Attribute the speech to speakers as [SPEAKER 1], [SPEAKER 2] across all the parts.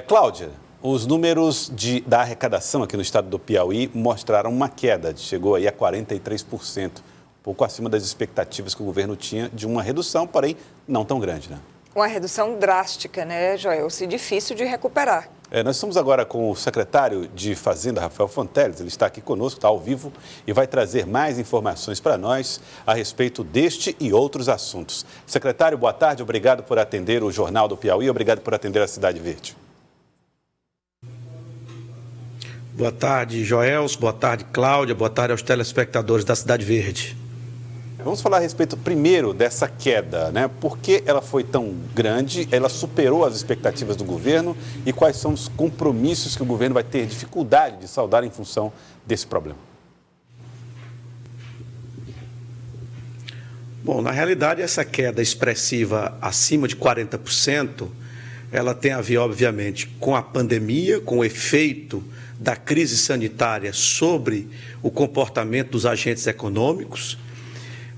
[SPEAKER 1] Cláudia, os números da arrecadação aqui no estado do Piauí mostraram uma queda, chegou aí a 43%, um pouco acima das expectativas que o governo tinha de uma redução, porém não tão grande, né?
[SPEAKER 2] Uma redução drástica, né, Joelce? Difícil de recuperar.
[SPEAKER 1] Nós estamos agora com o secretário de Fazenda, Rafael Fonteles. Ele está aqui conosco, está ao vivo e vai trazer mais informações para nós a respeito deste e outros assuntos. Secretário, boa tarde, obrigado por atender o Jornal do Piauí, obrigado por atender a Cidade Verde.
[SPEAKER 3] Boa tarde, Joelce, boa tarde, Cláudia, boa tarde aos telespectadores da Cidade Verde.
[SPEAKER 1] Vamos falar a respeito primeiro dessa queda, né? Por que ela foi tão grande, ela superou as expectativas do governo e quais são os compromissos que o governo vai ter dificuldade de saldar em função desse problema?
[SPEAKER 3] Bom, na realidade, essa queda expressiva acima de 40%, ela tem a ver, obviamente, com a pandemia, com o efeito da crise sanitária sobre o comportamento dos agentes econômicos.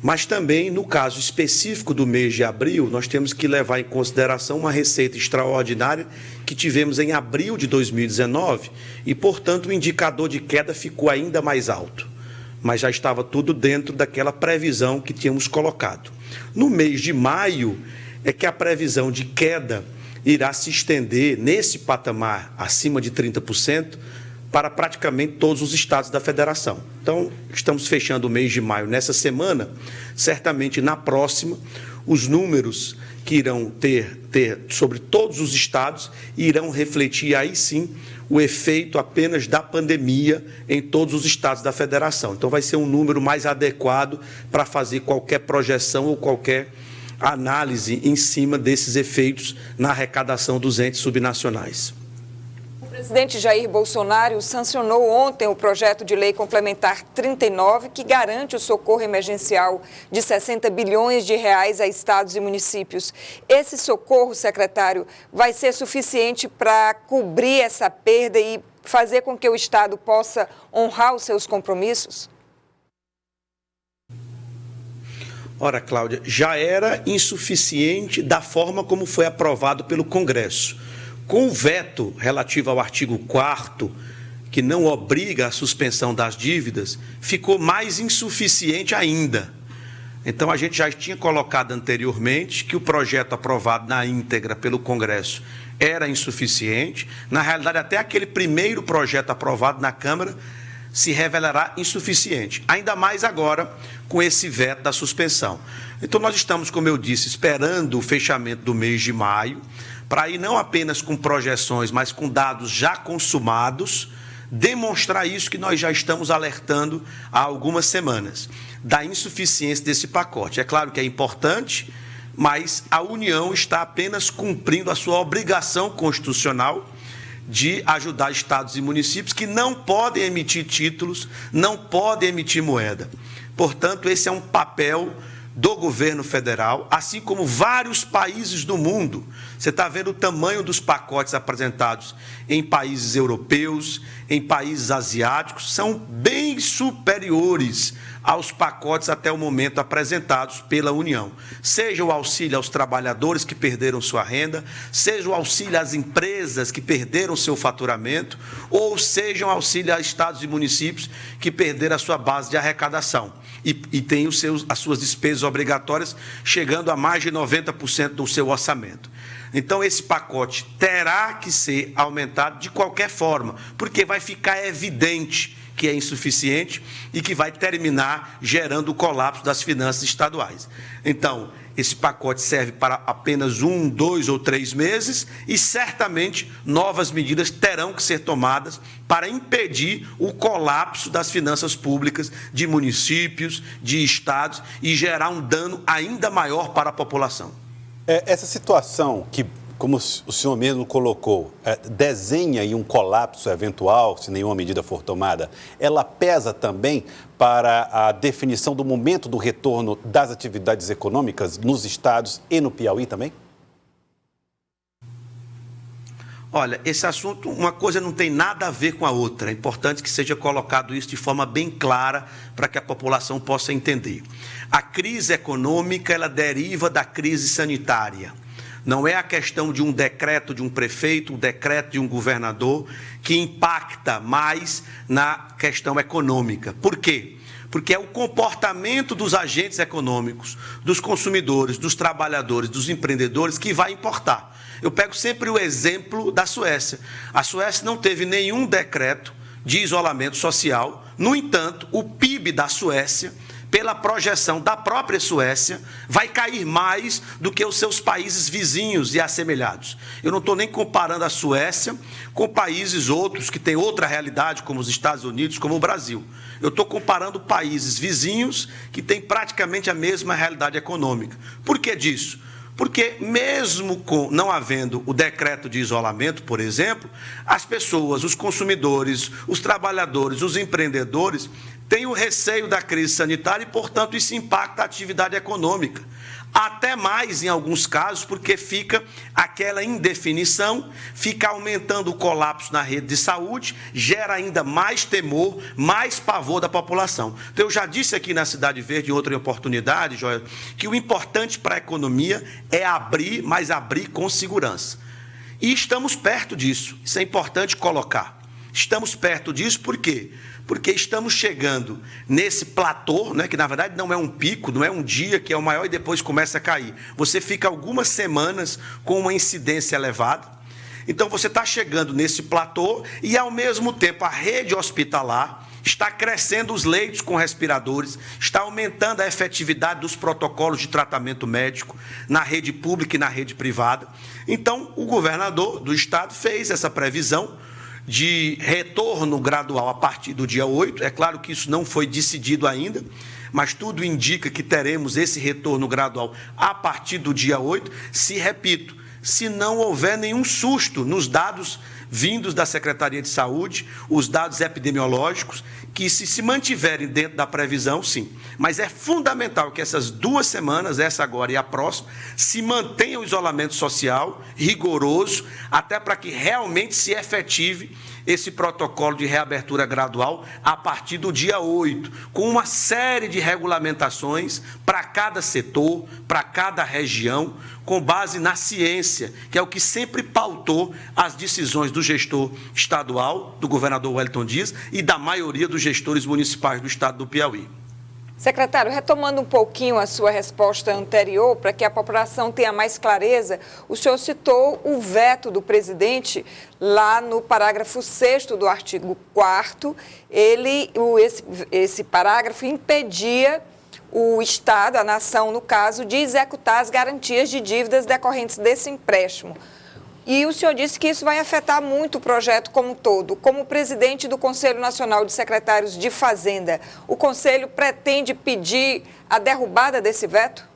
[SPEAKER 3] Mas também, no caso específico do mês de abril, nós temos que levar em consideração uma receita extraordinária que tivemos em abril de 2019 e, portanto, o indicador de queda ficou ainda mais alto. Mas já estava tudo dentro daquela previsão que tínhamos colocado. No mês de maio é que a previsão de queda irá se estender nesse patamar acima de 30%, para praticamente todos os estados da federação. Então, estamos fechando o mês de maio nessa semana. Certamente, na próxima, os números que irão ter sobre todos os estados irão refletir, aí sim, o efeito apenas da pandemia em todos os estados da federação. Então, vai ser um número mais adequado para fazer qualquer projeção ou qualquer análise em cima desses efeitos na arrecadação dos entes subnacionais.
[SPEAKER 2] O presidente Jair Bolsonaro sancionou ontem o projeto de lei complementar 39, que garante o socorro emergencial de 60 bilhões de reais a estados e municípios. Esse socorro, secretário, vai ser suficiente para cobrir essa perda e fazer com que o estado possa honrar os seus compromissos?
[SPEAKER 3] Ora, Cláudia, já era insuficiente da forma como foi aprovado pelo Congresso. Com o veto relativo ao artigo 4º, que não obriga a suspensão das dívidas, ficou mais insuficiente ainda. Então, a gente já tinha colocado anteriormente que o projeto aprovado na íntegra pelo Congresso era insuficiente. Na realidade, até aquele primeiro projeto aprovado na Câmara se revelará insuficiente. Ainda mais agora com esse veto da suspensão. Então, nós estamos, como eu disse, esperando o fechamento do mês de maio, para ir não apenas com projeções, mas com dados já consumados, demonstrar isso que nós já estamos alertando há algumas semanas, da insuficiência desse pacote. É claro que é importante, mas a União está apenas cumprindo a sua obrigação constitucional de ajudar estados e municípios que não podem emitir títulos, não podem emitir moeda. Portanto, esse é um papel do governo federal, assim como vários países do mundo. Você está vendo o tamanho dos pacotes apresentados em países europeus, em países asiáticos, são bem superiores aos pacotes até o momento apresentados pela União. Seja o auxílio aos trabalhadores que perderam sua renda, seja o auxílio às empresas que perderam seu faturamento, ou seja o auxílio a estados e municípios que perderam a sua base de arrecadação. E tem as suas despesas obrigatórias chegando a mais de 90% do seu orçamento. Então, esse pacote terá que ser aumentado de qualquer forma, porque vai ficar evidente que é insuficiente e que vai terminar gerando o colapso das finanças estaduais. Então, esse pacote serve para apenas 1, 2 ou 3 meses e certamente novas medidas terão que ser tomadas para impedir o colapso das finanças públicas de municípios, de estados e gerar um dano ainda maior para a população.
[SPEAKER 1] Essa situação que, como o senhor mesmo colocou, desenha aí um colapso eventual, se nenhuma medida for tomada, ela pesa também para a definição do momento do retorno das atividades econômicas nos estados e no Piauí também?
[SPEAKER 3] Olha, esse assunto, uma coisa não tem nada a ver com a outra. É importante que seja colocado isso de forma bem clara para que a população possa entender. A crise econômica, ela deriva da crise sanitária. Não é a questão de um decreto de um prefeito, um decreto de um governador que impacta mais na questão econômica. Por quê? Porque é o comportamento dos agentes econômicos, dos consumidores, dos trabalhadores, dos empreendedores que vai importar. Eu pego sempre o exemplo da Suécia. A Suécia não teve nenhum decreto de isolamento social. No entanto, o PIB da Suécia, pela projeção da própria Suécia, vai cair mais do que os seus países vizinhos e assemelhados. Eu não estou nem comparando a Suécia com países outros que têm outra realidade, como os Estados Unidos, como o Brasil. Eu estou comparando países vizinhos que têm praticamente a mesma realidade econômica. Por que disso? Porque mesmo não havendo o decreto de isolamento, por exemplo, as pessoas, os consumidores, os trabalhadores, os empreendedores têm o receio da crise sanitária e, portanto, isso impacta a atividade econômica. Até mais em alguns casos, porque fica aquela indefinição, fica aumentando o colapso na rede de saúde, gera ainda mais temor, mais pavor da população. Então, eu já disse aqui na Cidade Verde, em outra oportunidade, Joel, que o importante para a economia é abrir, mas abrir com segurança. E estamos perto disso, isso é importante colocar. Estamos perto disso por quê? Porque estamos chegando nesse platô, né, que na verdade não é um pico, não é um dia que é o maior e depois começa a cair. Você fica algumas semanas com uma incidência elevada. Então você está chegando nesse platô e ao mesmo tempo a rede hospitalar está crescendo os leitos com respiradores, está aumentando a efetividade dos protocolos de tratamento médico na rede pública e na rede privada. Então o governador do estado fez essa previsão de retorno gradual a partir do dia 8. É claro que isso não foi decidido ainda, mas tudo indica que teremos esse retorno gradual a partir do dia 8, repito, se não houver nenhum susto nos dados vindos da Secretaria de Saúde, os dados epidemiológicos, que se mantiverem dentro da previsão, sim. Mas é fundamental que essas 2 semanas, essa agora e a próxima, se mantenha o isolamento social rigoroso, até para que realmente se efetive esse protocolo de reabertura gradual a partir do dia 8, com uma série de regulamentações para cada setor, para cada região, com base na ciência, que é o que sempre pautou as decisões do gestor estadual, do governador Wellington Dias, e da maioria dos gestores municipais do estado do Piauí.
[SPEAKER 2] Secretário, retomando um pouquinho a sua resposta anterior, para que a população tenha mais clareza, o senhor citou o veto do presidente lá no parágrafo 6º do artigo 4º. Esse parágrafo impedia o Estado, a nação, no caso, de executar as garantias de dívidas decorrentes desse empréstimo. E o senhor disse que isso vai afetar muito o projeto como um todo. Como presidente do Conselho Nacional de Secretários de Fazenda, o Conselho pretende pedir a derrubada desse veto?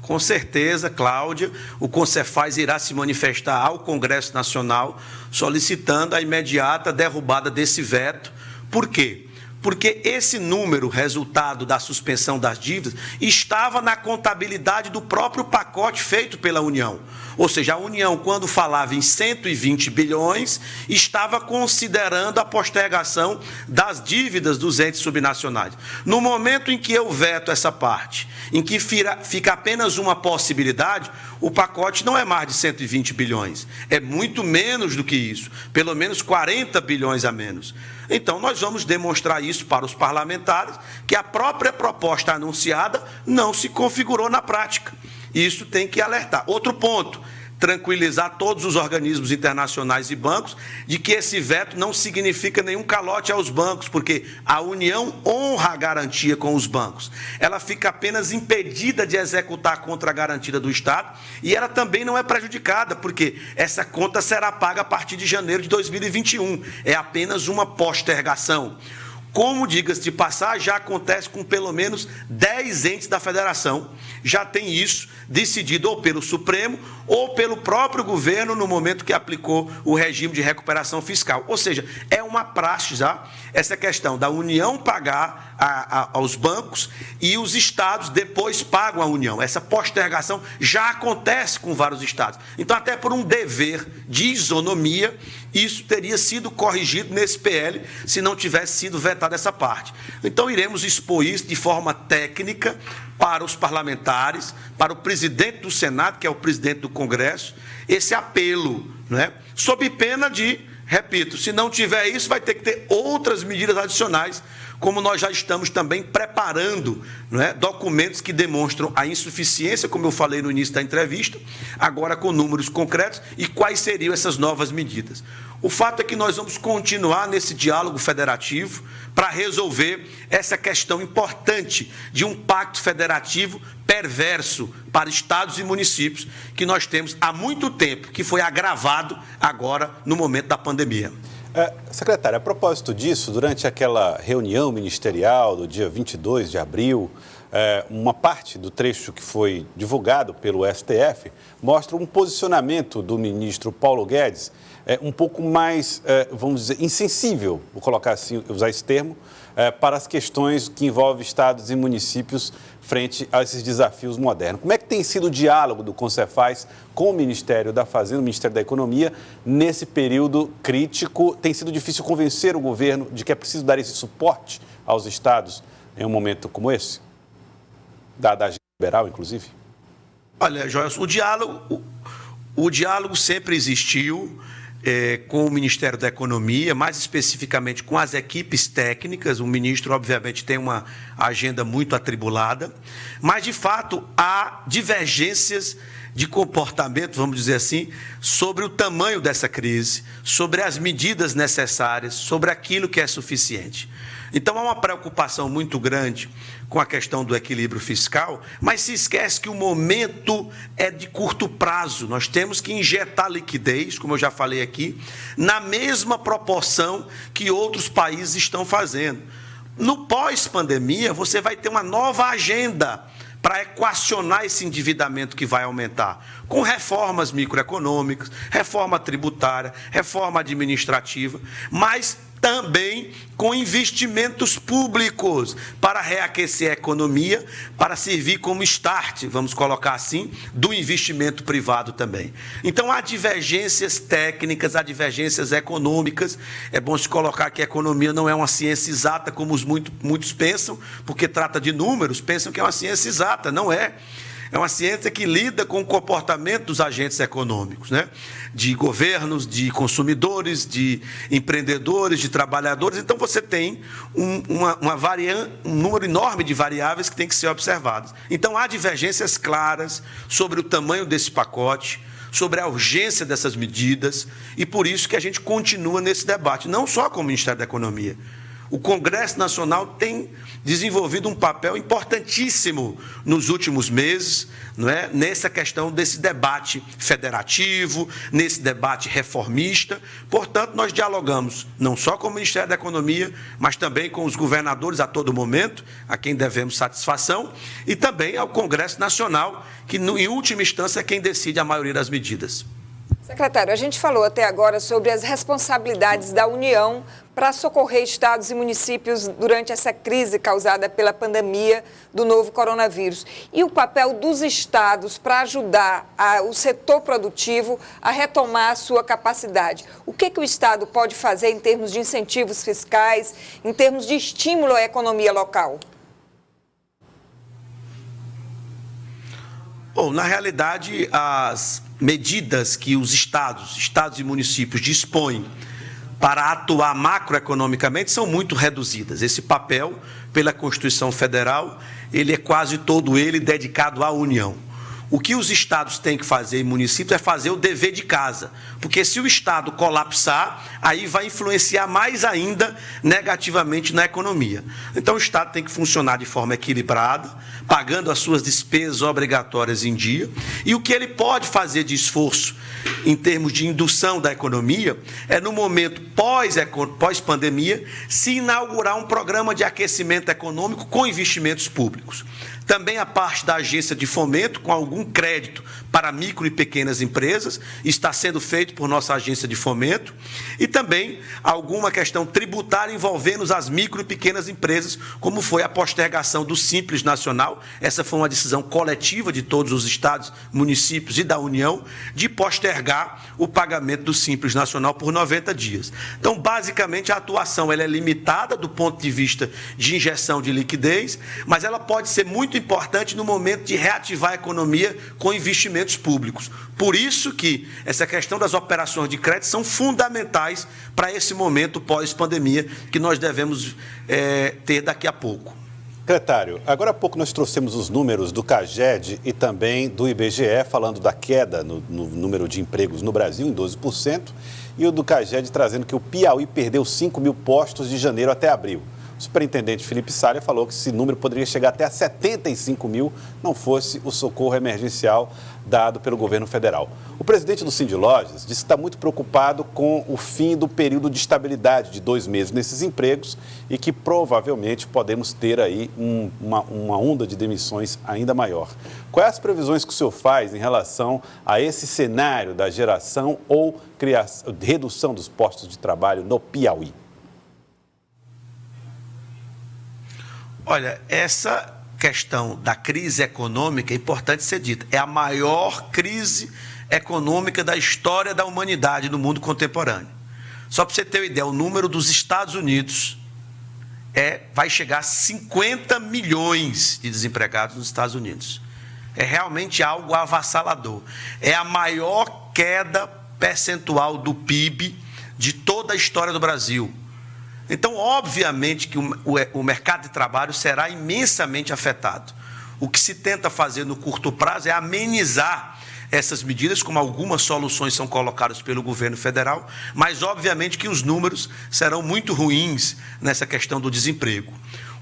[SPEAKER 3] Com certeza, Cláudia, o Concefaz irá se manifestar ao Congresso Nacional solicitando a imediata derrubada desse veto. Por quê? Porque esse número, resultado da suspensão das dívidas, estava na contabilidade do próprio pacote feito pela União. Ou seja, a União, quando falava em 120 bilhões, estava considerando a postergação das dívidas dos entes subnacionais. No momento em que eu veto essa parte, em que fica apenas uma possibilidade, o pacote não é mais de 120 bilhões, é muito menos do que isso, pelo menos 40 bilhões a menos. Então, nós vamos demonstrar isso para os parlamentares, que a própria proposta anunciada não se configurou na prática. Isso tem que alertar. Outro ponto, tranquilizar todos os organismos internacionais e bancos de que esse veto não significa nenhum calote aos bancos, porque a União honra a garantia com os bancos. Ela fica apenas impedida de executar a conta garantida do Estado e ela também não é prejudicada, porque essa conta será paga a partir de janeiro de 2021. É apenas uma postergação. Como, diga-se de passagem, já acontece com pelo menos 10 entes da federação. Já tem isso decidido ou pelo Supremo ou pelo próprio governo no momento que aplicou o regime de recuperação fiscal. Ou seja, é uma praxe já essa questão da União pagar aos bancos e os estados depois pagam a União. Essa postergação já acontece com vários estados. Então, até por um dever de isonomia, isso teria sido corrigido nesse PL se não tivesse sido vetada essa parte. Então, iremos expor isso de forma técnica, para os parlamentares, para o presidente do Senado, que é o presidente do Congresso, esse apelo, né? Sob pena de, repito, se não tiver isso, vai ter que ter outras medidas adicionais, como nós já estamos também preparando, né, documentos que demonstram a insuficiência, como eu falei no início da entrevista, agora com números concretos e quais seriam essas novas medidas. O fato é que nós vamos continuar nesse diálogo federativo para resolver essa questão importante de um pacto federativo perverso para estados e municípios que nós temos há muito tempo, que foi agravado agora no momento da pandemia.
[SPEAKER 1] Secretário, a propósito disso, durante aquela reunião ministerial do dia 22 de abril, uma parte do trecho que foi divulgado pelo STF mostra um posicionamento do ministro Paulo Guedes um pouco mais, vamos dizer, insensível, vou colocar assim, usar esse termo, para as questões que envolvem estados e municípios frente a esses desafios modernos. Como é que tem sido o diálogo do Concefaz com o Ministério da Fazenda, o Ministério da Economia, nesse período crítico? Tem sido difícil convencer o governo de que é preciso dar esse suporte aos estados em um momento como esse? Da agenda liberal, inclusive?
[SPEAKER 3] Olha, Joelson, o diálogo sempre existiu com o Ministério da Economia, mais especificamente com as equipes técnicas. O ministro, obviamente, tem uma agenda muito atribulada, mas, de fato, há divergências de comportamento, vamos dizer assim, sobre o tamanho dessa crise, sobre as medidas necessárias, sobre aquilo que é suficiente. Então, há uma preocupação muito grande com a questão do equilíbrio fiscal, mas se esquece que o momento é de curto prazo. Nós temos que injetar liquidez, como eu já falei aqui, na mesma proporção que outros países estão fazendo. No pós-pandemia, você vai ter uma nova agenda para equacionar esse endividamento que vai aumentar, com reformas microeconômicas, reforma tributária, reforma administrativa, mas também com investimentos públicos para reaquecer a economia, para servir como start, vamos colocar assim, do investimento privado também. Então, há divergências técnicas, há divergências econômicas. É bom se colocar que a economia não é uma ciência exata, como muitos pensam, porque trata de números, pensam que é uma ciência exata. Não é. É uma ciência que lida com o comportamento dos agentes econômicos, né? De governos, de consumidores, de empreendedores, de trabalhadores. Então, você tem um número enorme de variáveis que tem que ser observadas. Então, há divergências claras sobre o tamanho desse pacote, sobre a urgência dessas medidas, e por isso que a gente continua nesse debate, não só com o Ministério da Economia. O Congresso Nacional tem desenvolvido um papel importantíssimo nos últimos meses, não é? Nessa questão desse debate federativo, nesse debate reformista. Portanto, nós dialogamos não só com o Ministério da Economia, mas também com os governadores a todo momento, a quem devemos satisfação, e também ao Congresso Nacional, que, em última instância, é quem decide a maioria das medidas.
[SPEAKER 2] Secretário, a gente falou até agora sobre as responsabilidades da União para socorrer estados e municípios durante essa crise causada pela pandemia do novo coronavírus. E o papel dos estados para ajudar o setor produtivo a retomar a sua capacidade. O que o estado pode fazer em termos de incentivos fiscais, em termos de estímulo à economia local?
[SPEAKER 3] Bom, na realidade, as medidas que os estados e municípios dispõem para atuar macroeconomicamente são muito reduzidas. Esse papel, pela Constituição Federal, ele é quase todo ele dedicado à União. O que os estados têm que fazer e municípios é fazer o dever de casa, porque se o estado colapsar, aí vai influenciar mais ainda negativamente na economia. Então o estado tem que funcionar de forma equilibrada, pagando as suas despesas obrigatórias em dia, e o que ele pode fazer de esforço em termos de indução da economia é, no momento pós-pandemia, se inaugurar um programa de aquecimento econômico com investimentos públicos. Também a parte da agência de fomento, com algum crédito para micro e pequenas empresas, está sendo feito por nossa agência de fomento, e também alguma questão tributária envolvendo as micro e pequenas empresas, como foi a postergação do Simples Nacional. Essa foi uma decisão coletiva de todos os estados, municípios e da União, de postergar o pagamento do Simples Nacional por 90 dias. Então, basicamente, a atuação ela é limitada do ponto de vista de injeção de liquidez, mas ela pode ser muito importante no momento de reativar a economia com investimentos públicos. Por isso que essa questão das operações de crédito são fundamentais para esse momento pós-pandemia que nós devemos ter daqui a pouco.
[SPEAKER 1] Secretário, agora há pouco nós trouxemos os números do CAGED e também do IBGE, falando da queda no número de empregos no Brasil, em 12%, e o do CAGED trazendo que o Piauí perdeu 5 mil postos de janeiro até abril. O superintendente Felipe Salha falou que esse número poderia chegar até a 75 mil, não fosse o socorro emergencial dado pelo governo federal. O presidente do Sindlojas disse que está muito preocupado com o fim do período de estabilidade de 2 meses nesses empregos e que provavelmente podemos ter aí uma onda de demissões ainda maior. Quais as previsões que o senhor faz em relação a esse cenário da geração ou redução dos postos de trabalho no Piauí?
[SPEAKER 3] Olha, essa questão da crise econômica é importante ser dita. É a maior crise econômica da história da humanidade no mundo contemporâneo. Só para você ter uma ideia, o número dos Estados Unidos vai chegar a 50 milhões de desempregados nos Estados Unidos. É realmente algo avassalador. É a maior queda percentual do PIB de toda a história do Brasil. Então, obviamente que o mercado de trabalho será imensamente afetado. O que se tenta fazer no curto prazo é amenizar essas medidas, como algumas soluções são colocadas pelo governo federal, mas obviamente que os números serão muito ruins nessa questão do desemprego.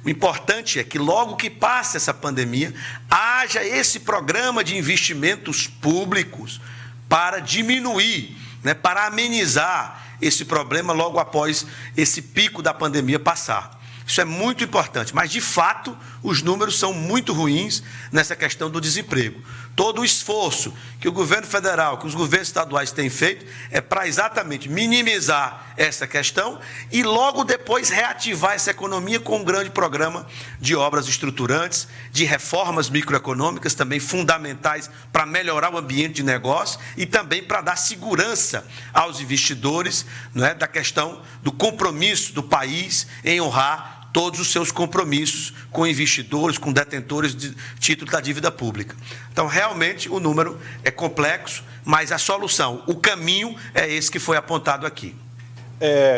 [SPEAKER 3] O importante é que logo que passe essa pandemia, haja esse programa de investimentos públicos para diminuir, para amenizar esse problema logo após esse pico da pandemia passar. Isso é muito importante, mas de fato os números são muito ruins nessa questão do desemprego. Todo o esforço que o governo federal, que os governos estaduais têm feito é para exatamente minimizar essa questão e logo depois reativar essa economia com um grande programa de obras estruturantes, de reformas microeconômicas também fundamentais para melhorar o ambiente de negócio e também para dar segurança aos investidores, da questão do compromisso do país em honrar todos os seus compromissos com investidores, com detentores de título da dívida pública. Então, realmente, o número é complexo, mas a solução, o caminho é esse que foi apontado aqui.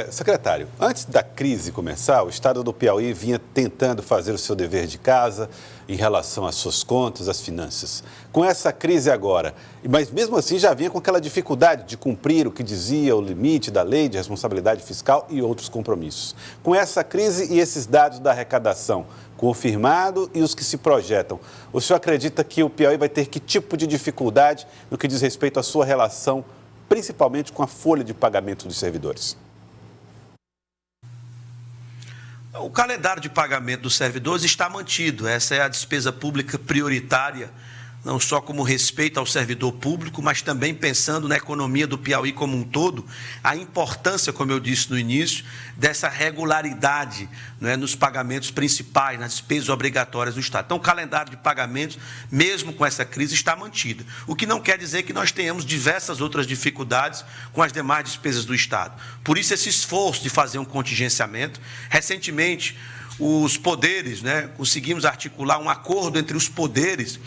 [SPEAKER 1] Secretário, antes da crise começar, o estado do Piauí vinha tentando fazer o seu dever de casa em relação às suas contas, às finanças. Com essa crise agora, mas mesmo assim já vinha com aquela dificuldade de cumprir o que dizia o limite da lei de responsabilidade fiscal e outros compromissos. Com essa crise e esses dados da arrecadação confirmado e os que se projetam, o senhor acredita que o Piauí vai ter que tipo de dificuldade no que diz respeito à sua relação, principalmente com a folha de pagamento dos servidores?
[SPEAKER 3] O calendário de pagamento dos servidores está mantido. Essa é a despesa pública prioritária, não só como respeito ao servidor público, mas também pensando na economia do Piauí como um todo, a importância, como eu disse no início, dessa regularidade nos pagamentos principais, nas despesas obrigatórias do Estado. Então, o calendário de pagamentos, mesmo com essa crise, está mantido. O que não quer dizer que nós tenhamos diversas outras dificuldades com as demais despesas do Estado. Por isso, esse esforço de fazer um contingenciamento. Recentemente, os poderes, conseguimos articular um acordo entre os poderes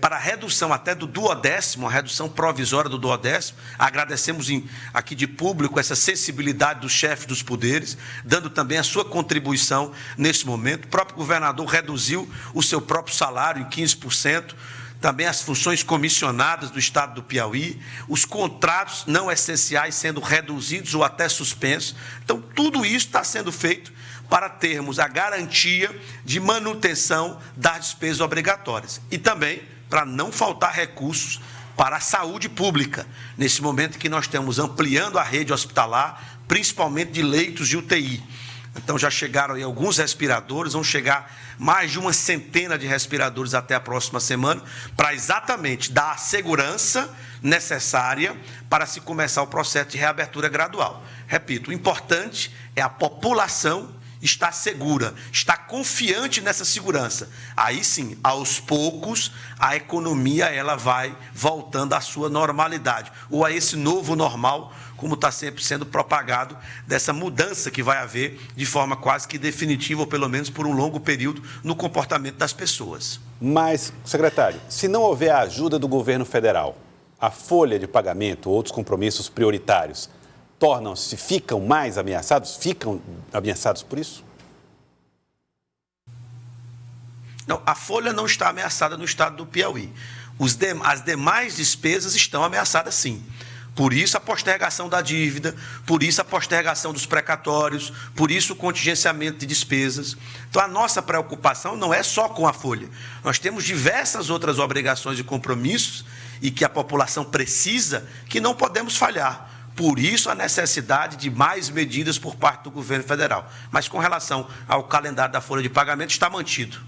[SPEAKER 3] para a redução até do duodécimo, a redução provisória do duodécimo. Agradecemos aqui de público essa sensibilidade dos chefes dos poderes, dando também a sua contribuição nesse momento. O próprio governador reduziu o seu próprio salário em 15%, também as funções comissionadas do Estado do Piauí, os contratos não essenciais sendo reduzidos ou até suspensos. Então, tudo isso está sendo feito para termos a garantia de manutenção das despesas obrigatórias e também para não faltar recursos para a saúde pública, nesse momento que nós estamos ampliando a rede hospitalar, principalmente de leitos de UTI. Então, já chegaram aí alguns respiradores, vão chegar mais de uma centena de respiradores até a próxima semana, para exatamente dar a segurança necessária para se começar o processo de reabertura gradual. Repito, o importante é a população está segura, está confiante nessa segurança. Aí sim, aos poucos, a economia ela vai voltando à sua normalidade, ou a esse novo normal, como está sempre sendo propagado, dessa mudança que vai haver de forma quase que definitiva, ou pelo menos por um longo período, no comportamento das pessoas.
[SPEAKER 1] Mas, secretário, se não houver a ajuda do governo federal, a folha de pagamento, outros compromissos prioritários, ficam ameaçados por isso?
[SPEAKER 3] Não, a folha não está ameaçada no estado do Piauí. As demais despesas estão ameaçadas sim. Por isso a postergação da dívida, por isso a postergação dos precatórios, por isso o contingenciamento de despesas. Então a nossa preocupação não é só com a folha. Nós temos diversas outras obrigações e compromissos e que a população precisa que não podemos falhar. Por isso a necessidade de mais medidas por parte do governo federal. Mas com relação ao calendário da folha de pagamento está mantido.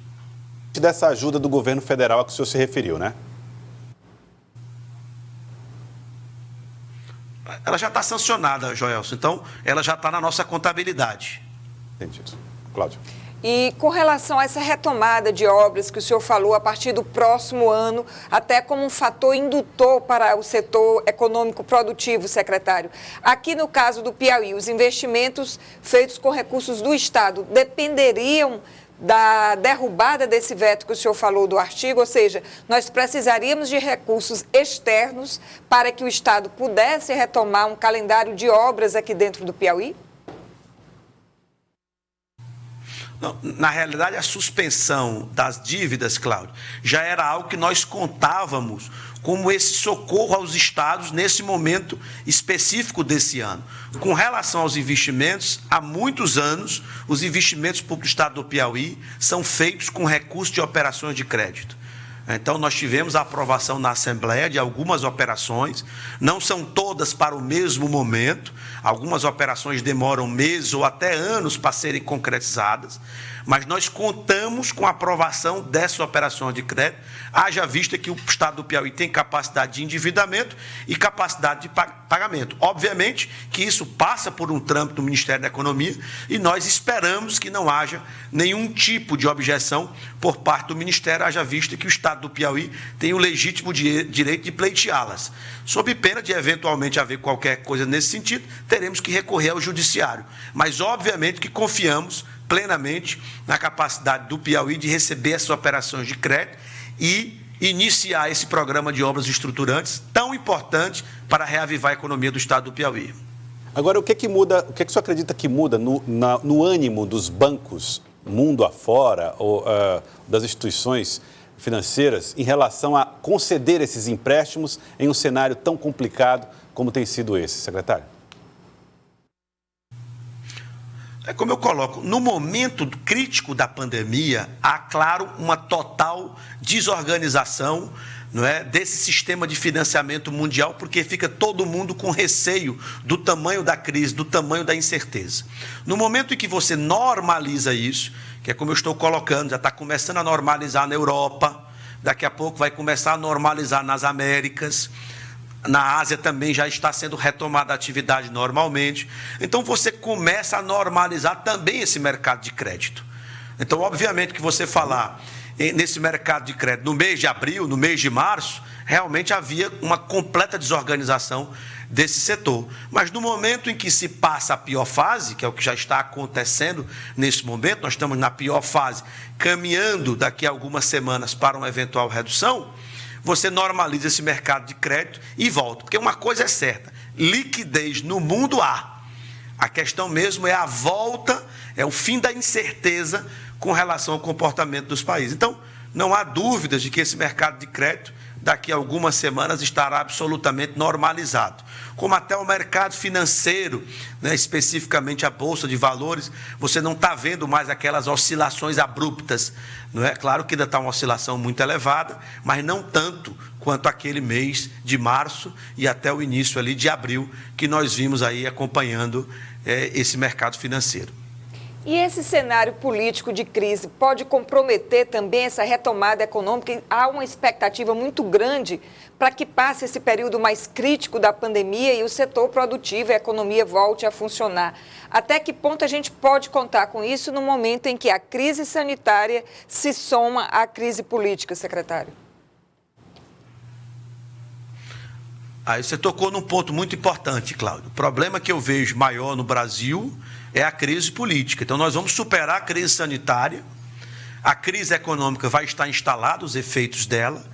[SPEAKER 1] Dessa ajuda do governo federal a que o senhor se referiu, né?
[SPEAKER 3] Ela já está sancionada, Joelson, então ela já está na nossa contabilidade.
[SPEAKER 1] Entendi. Cláudio.
[SPEAKER 2] E com relação a essa retomada de obras que o senhor falou a partir do próximo ano, até como um fator indutor para o setor econômico produtivo, secretário. Aqui no caso do Piauí, os investimentos feitos com recursos do Estado dependeriam da derrubada desse veto que o senhor falou do artigo, ou seja, nós precisaríamos de recursos externos para que o Estado pudesse retomar um calendário de obras aqui dentro do Piauí?
[SPEAKER 3] Não, na realidade, a suspensão das dívidas, Cláudio, já era algo que nós contávamos como esse socorro aos estados nesse momento específico desse ano. Com relação aos investimentos, há muitos anos, os investimentos públicos do estado do Piauí são feitos com recursos de operações de crédito. Então, nós tivemos a aprovação na Assembleia de algumas operações, não são todas para o mesmo momento, algumas operações demoram meses ou até anos para serem concretizadas, mas nós contamos com a aprovação dessas operações de crédito, haja vista que o estado do Piauí tem capacidade de endividamento e capacidade de pagamento. Obviamente que isso passa por um trâmite do Ministério da Economia e nós esperamos que não haja nenhum tipo de objeção por parte do Ministério, haja vista que o estado do Piauí tem o legítimo direito de pleiteá-las. Sob pena de eventualmente haver qualquer coisa nesse sentido, teremos que recorrer ao judiciário. Mas obviamente que confiamos plenamente na capacidade do Piauí de receber essas operações de crédito e iniciar esse programa de obras estruturantes tão importante para reavivar a economia do estado do Piauí.
[SPEAKER 1] Agora, o que muda, o que o senhor acredita que muda no ânimo dos bancos, mundo afora, ou das instituições financeiras, em relação a conceder esses empréstimos em um cenário tão complicado como tem sido esse, secretário?
[SPEAKER 3] É como eu coloco, no momento crítico da pandemia, há, claro, uma total desorganização, não é, desse sistema de financiamento mundial, porque fica todo mundo com receio do tamanho da crise, do tamanho da incerteza. No momento em que você normaliza isso, que é como eu estou colocando, já está começando a normalizar na Europa, daqui a pouco vai começar a normalizar nas Américas, na Ásia também já está sendo retomada a atividade normalmente. Então, você começa a normalizar também esse mercado de crédito. Então, obviamente que você falar nesse mercado de crédito no mês de abril, no mês de março, realmente havia uma completa desorganização desse setor. Mas no momento em que se passa a pior fase, que é o que já está acontecendo nesse momento, nós estamos na pior fase, caminhando daqui a algumas semanas para uma eventual redução, você normaliza esse mercado de crédito e volta. Porque uma coisa é certa, liquidez no mundo há. A questão mesmo é a volta, é o fim da incerteza com relação ao comportamento dos países. Então, não há dúvidas de que esse mercado de crédito, daqui a algumas semanas, estará absolutamente normalizado. Como até o mercado financeiro, né, especificamente a Bolsa de Valores, você não está vendo mais aquelas oscilações abruptas. Não é? Claro que ainda está uma oscilação muito elevada, mas não tanto quanto aquele mês de março e até o início ali de abril, que nós vimos aí acompanhando esse mercado financeiro.
[SPEAKER 2] E esse cenário político de crise pode comprometer também essa retomada econômica? Há uma expectativa muito grande para que passe esse período mais crítico da pandemia e o setor produtivo e a economia volte a funcionar. Até que ponto a gente pode contar com isso no momento em que a crise sanitária se soma à crise política, secretário?
[SPEAKER 3] Aí você tocou num ponto muito importante, Cláudio. O problema que eu vejo maior no Brasil é a crise política. Então, nós vamos superar a crise sanitária, a crise econômica vai estar instalada, os efeitos dela,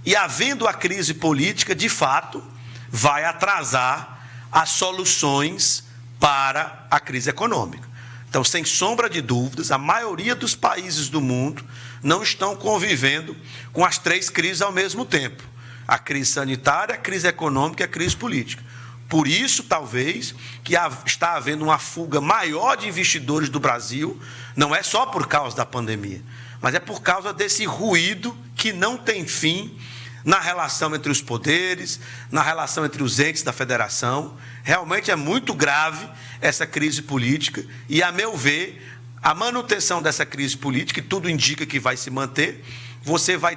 [SPEAKER 3] e havendo a crise política, de fato, vai atrasar as soluções para a crise econômica. Então, sem sombra de dúvidas, a maioria dos países do mundo não estão convivendo com as três crises ao mesmo tempo. A crise sanitária, a crise econômica e a crise política. Por isso, talvez, que está havendo uma fuga maior de investidores do Brasil, não é só por causa da pandemia, mas é por causa desse ruído que não tem fim na relação entre os poderes, na relação entre os entes da federação. Realmente é muito grave essa crise política e, a meu ver, a manutenção dessa crise política, e tudo indica que vai se manter, você vai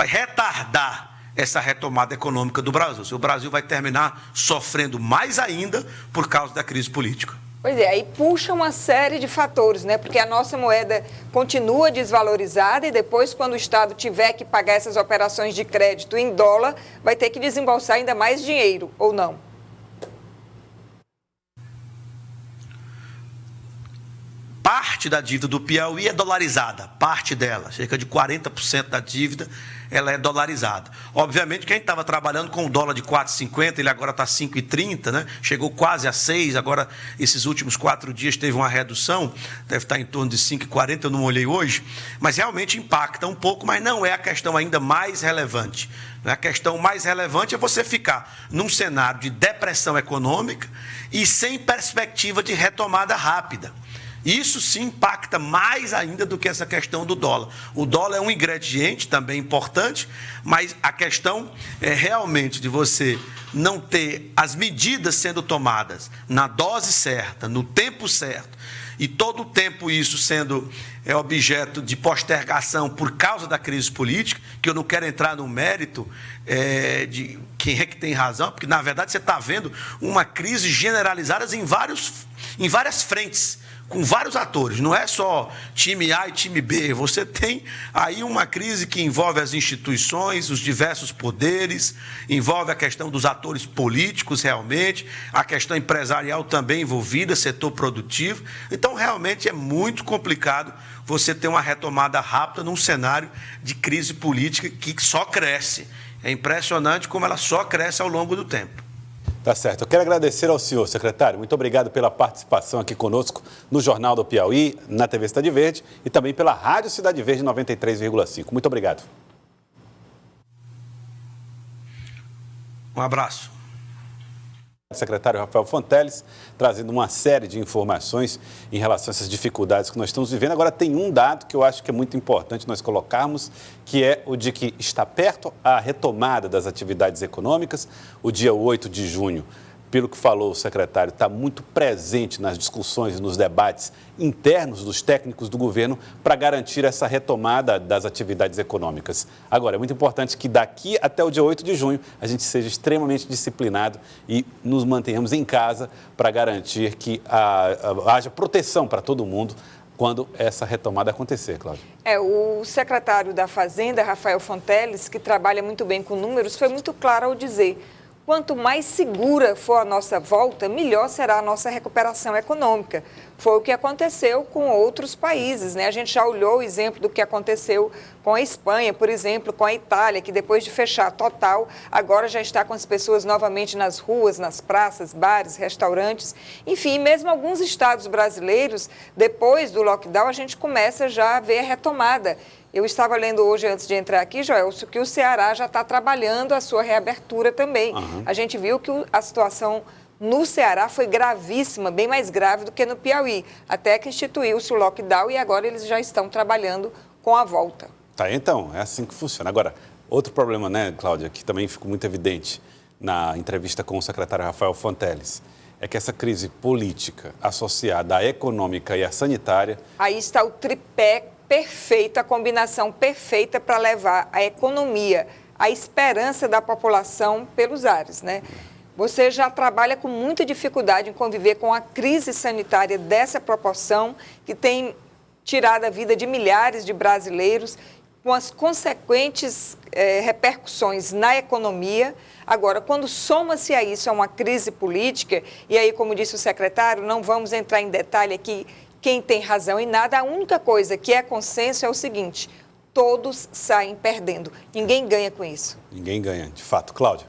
[SPEAKER 3] retardar essa retomada econômica do Brasil. O Brasil vai terminar sofrendo mais ainda por causa da crise política.
[SPEAKER 2] Pois é, aí puxa uma série de fatores, né? Porque a nossa moeda continua desvalorizada e depois, quando o Estado tiver que pagar essas operações de crédito em dólar, vai ter que desembolsar ainda mais dinheiro, ou não?
[SPEAKER 3] Parte da dívida do Piauí é dolarizada, parte dela, cerca de 40% da dívida, ela é dolarizada. Obviamente, quem estava trabalhando com o dólar de 4,50, ele agora está 5,30, né? Chegou quase a 6, agora esses últimos 4 dias teve uma redução, deve estar em torno de 5,40, eu não olhei hoje, mas realmente impacta um pouco, mas não é a questão ainda mais relevante. A questão mais relevante é você ficar num cenário de depressão econômica e sem perspectiva de retomada rápida. Isso sim impacta mais ainda do que essa questão do dólar. O dólar é um ingrediente também importante, mas a questão é realmente de você não ter as medidas sendo tomadas na dose certa, no tempo certo, e todo o tempo isso sendo objeto de postergação por causa da crise política, que eu não quero entrar no mérito de quem é que tem razão, porque na verdade você está vendo uma crise generalizada em várias frentes, com vários atores, não é só time A e time B, você tem aí uma crise que envolve as instituições, os diversos poderes, envolve a questão dos atores políticos realmente, a questão empresarial também envolvida, setor produtivo, então realmente é muito complicado você ter uma retomada rápida num cenário de crise política que só cresce, é impressionante como ela só cresce ao longo do tempo.
[SPEAKER 1] Tá certo. Eu quero agradecer ao senhor, secretário. Muito obrigado pela participação aqui conosco no Jornal do Piauí, na TV Cidade Verde e também pela Rádio Cidade Verde 93,5. Muito obrigado.
[SPEAKER 3] Um abraço.
[SPEAKER 1] Secretário Rafael Fonteles, trazendo uma série de informações em relação a essas dificuldades que nós estamos vivendo. Agora, tem um dado que eu acho que é muito importante nós colocarmos, que é o de que está perto a retomada das atividades econômicas, o dia 8 de junho. Pelo que falou o secretário, está muito presente nas discussões, nos debates internos dos técnicos do governo para garantir essa retomada das atividades econômicas. Agora, é muito importante que daqui até o dia 8 de junho a gente seja extremamente disciplinado e nos mantenhamos em casa para garantir que haja proteção para todo mundo quando essa retomada acontecer, Cláudia.
[SPEAKER 2] O secretário da Fazenda, Rafael Fonteles, que trabalha muito bem com números, foi muito claro ao dizer: quanto mais segura for a nossa volta, melhor será a nossa recuperação econômica. Foi o que aconteceu com outros países, né? A gente já olhou o exemplo do que aconteceu com a Espanha, por exemplo, com a Itália, que depois de fechar total, agora já está com as pessoas novamente nas ruas, nas praças, bares, restaurantes. Enfim, mesmo alguns estados brasileiros, depois do lockdown, a gente começa já a ver a retomada. Eu estava lendo hoje, antes de entrar aqui, Joelcio, que o Ceará já está trabalhando a sua reabertura também. A gente viu que a situação no Ceará foi gravíssima, bem mais grave do que no Piauí, até que instituiu-se o lockdown e agora eles já estão trabalhando com a volta.
[SPEAKER 1] Tá, então, é assim que funciona. Agora, outro problema, né, Cláudia, que também ficou muito evidente na entrevista com o secretário Rafael Fonteles, é que essa crise política associada à econômica e à sanitária...
[SPEAKER 2] Aí está o tripé perfeito, a combinação perfeita para levar a economia, a esperança da população pelos ares, né? Você já trabalha com muita dificuldade em conviver com a crise sanitária dessa proporção, que tem tirado a vida de milhares de brasileiros, com as consequentes repercussões na economia. Agora, quando soma-se a isso a uma crise política, e aí, como disse o secretário, não vamos entrar em detalhe aqui quem tem razão em nada, a única coisa que é consenso é o seguinte: todos saem perdendo. Ninguém ganha com isso.
[SPEAKER 1] Ninguém ganha, de fato. Cláudia.